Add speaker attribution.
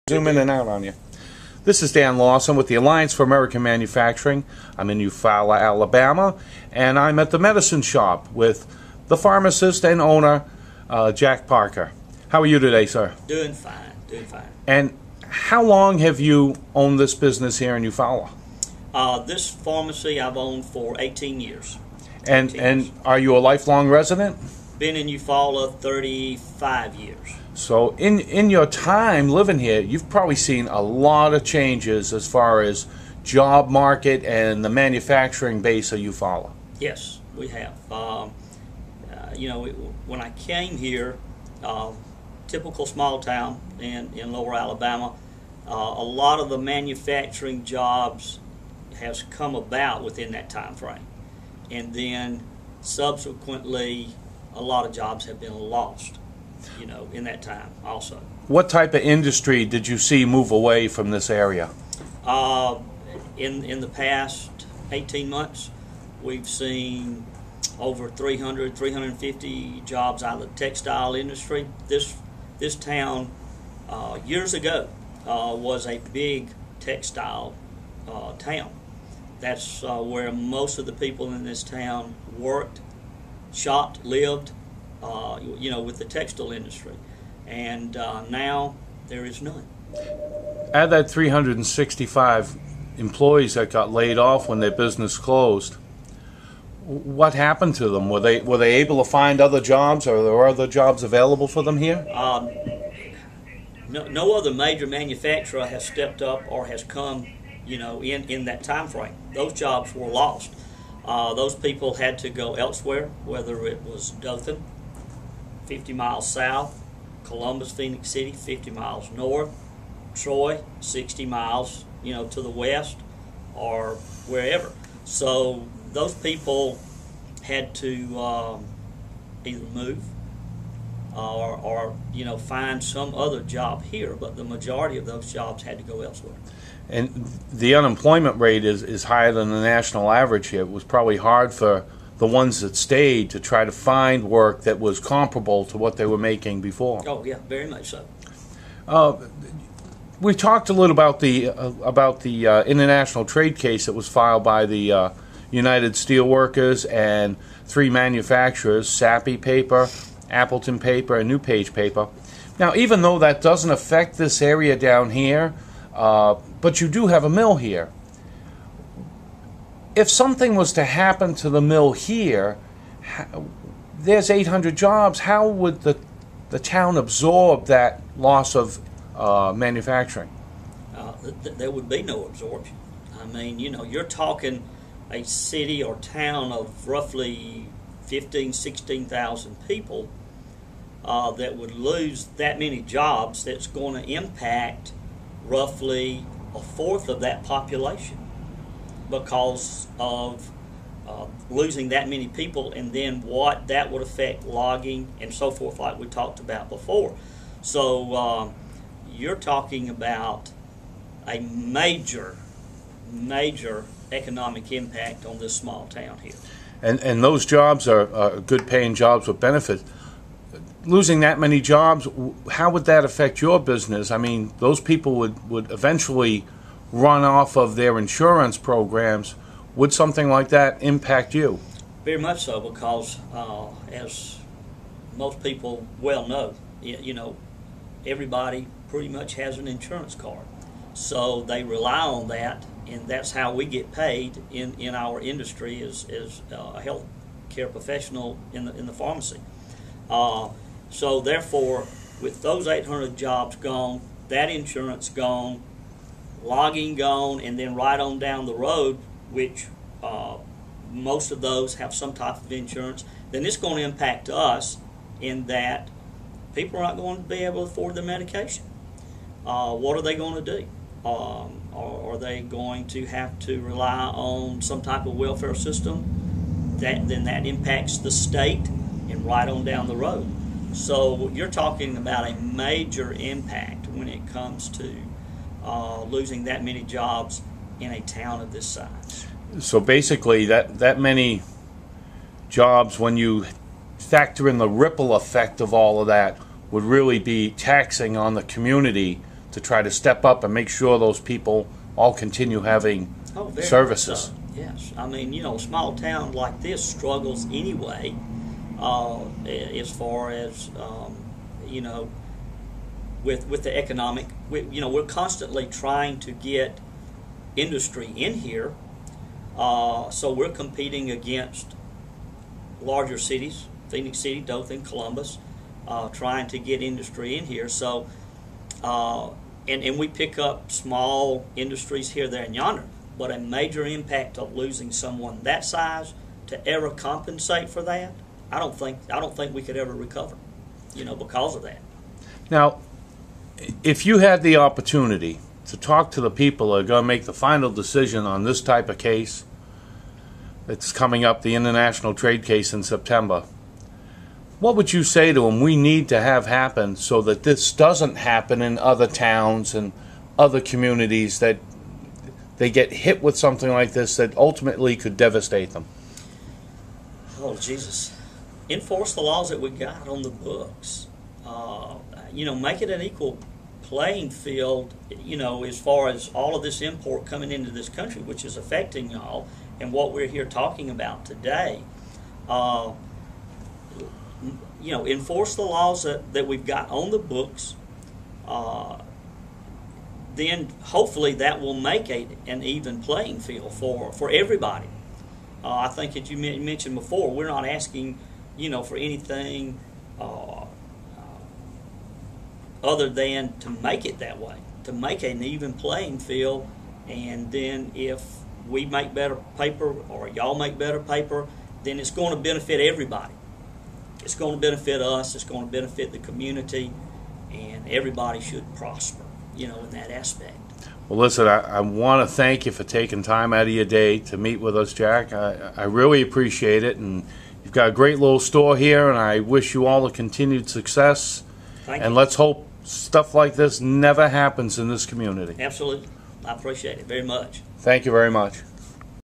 Speaker 1: Zoom in and out on you. This is Dan Lawson with the Alliance for American Manufacturing. I'm in Eufaula, Alabama, and I'm at the medicine shop with the pharmacist and owner, Jack Parker. How are you today, sir?
Speaker 2: Doing fine, doing fine.
Speaker 1: And how long have you owned this business here in Eufaula?
Speaker 2: This pharmacy I've owned for 18 years.
Speaker 1: And are you a lifelong resident?
Speaker 2: Been in Eufaula 35 years.
Speaker 1: So in your time living here, you've probably seen a lot of changes as far as job market and the manufacturing base of Eufaula.
Speaker 2: Yes, we have. When I came here, typical small town in lower Alabama, a lot of the manufacturing jobs has come about within that time frame. And then subsequently, a lot of jobs have been lost, in that time also.
Speaker 1: What type of industry did you see move away from this area?
Speaker 2: In the past 18 months, we've seen over 350 jobs out of the textile industry. This town, years ago, was a big textile town. That's where most of the people in this town worked, shopped, lived, with the textile industry. And now there is none.
Speaker 1: Add that 365 employees that got laid off when their business closed. What happened to them? Were they able to find other jobs, or there were other jobs available for them here?
Speaker 2: No other major manufacturer has stepped up or has come, in that time frame. Those jobs were lost. Those people had to go elsewhere, whether it was Dothan, 50 miles south, Columbus, Phoenix City, 50 miles north, Troy, 60 miles, to the west, or wherever. So those people had to either move or find some other job here, but the majority of those jobs had to go elsewhere.
Speaker 1: And the unemployment rate is higher than the national average here. It was probably hard for the ones that stayed to try to find work that was comparable to what they were making before.
Speaker 2: Oh yeah, very much so.
Speaker 1: We talked a little about the international trade case that was filed by the United Steelworkers and three manufacturers, Sappi Paper, Appleton Paper, and New Page Paper. Now, even though that doesn't affect this area down here, but you do have a mill here. If something was to happen to the mill here, there's 800 jobs. How would the town absorb that loss of manufacturing?
Speaker 2: There would be no absorption. I mean, you're talking a city or town of roughly 15,000, 16,000 people that would lose that many jobs. That's going to impact roughly a fourth of that population because of losing that many people, and then what that would affect logging and so forth, like we talked about before. So you're talking about a major economic impact on this small town here.
Speaker 1: And those jobs are good paying jobs with benefits. Losing that many jobs, how would that affect your business? I mean, those people would eventually run off of their insurance programs. Would something like that impact you?
Speaker 2: Very much so, because as most people well know, everybody pretty much has an insurance card. So they rely on that, and that's how we get paid in our industry as a health care professional in the pharmacy. So therefore, with those 800 jobs gone, that insurance gone, logging gone, and then right on down the road, which most of those have some type of insurance, then it's going to impact us in that people are not going to be able to afford their medication. What are they going to do? Are they going to have to rely on some type of welfare system? Then that impacts the state and right on down the road. So you're talking about a major impact when it comes to losing that many jobs in a town of this size.
Speaker 1: So basically, that many jobs, when you factor in the ripple effect of all of that, would really be taxing on the community to to try to step up and make sure those people all continue having
Speaker 2: very
Speaker 1: services.
Speaker 2: much so. Yes, I mean, you know, a small town like this struggles anyway, as far as you know, with the economic. You know, we're constantly trying to get industry in here, so we're competing against larger cities, Phoenix City, Dothan, Columbus, trying to get industry in here. So, and we pick up small industries here, there, and yonder. But a major impact of losing someone that size to ever compensate for that, I don't think we could ever recover, you know, because of that.
Speaker 1: Now, if you had the opportunity to talk to the people that are going to make the final decision on this type of case that's coming up, the international trade case in September, what would you say to them we need to have happen so that this doesn't happen in other towns and other communities, that they get hit with something like this that ultimately could devastate them?
Speaker 2: Oh, Jesus. Enforce the laws that we got on the books. You know, make it an equal playing field, you know, as far as all of this import coming into this country, which is affecting y'all, and what we're here talking about today. You know, enforce the laws that we've got on the books. Then hopefully that will make an even playing field for everybody. I think that you mentioned before, we're not asking, you know, for anything other than to make it that way, to make an even playing field. And then if we make better paper or y'all make better paper, then it's going to benefit everybody. It's going to benefit us, it's going to benefit the community, and everybody should prosper, you know, in that aspect.
Speaker 1: Well, listen, I want to thank you for taking time out of your day to meet with us, Jack. I really appreciate it, and you've got a great little store here, and I wish you all the continued success.
Speaker 2: Thank
Speaker 1: and
Speaker 2: you.
Speaker 1: Let's hope stuff like this never happens in this community.
Speaker 2: Absolutely. I appreciate it very much.
Speaker 1: Thank you very much.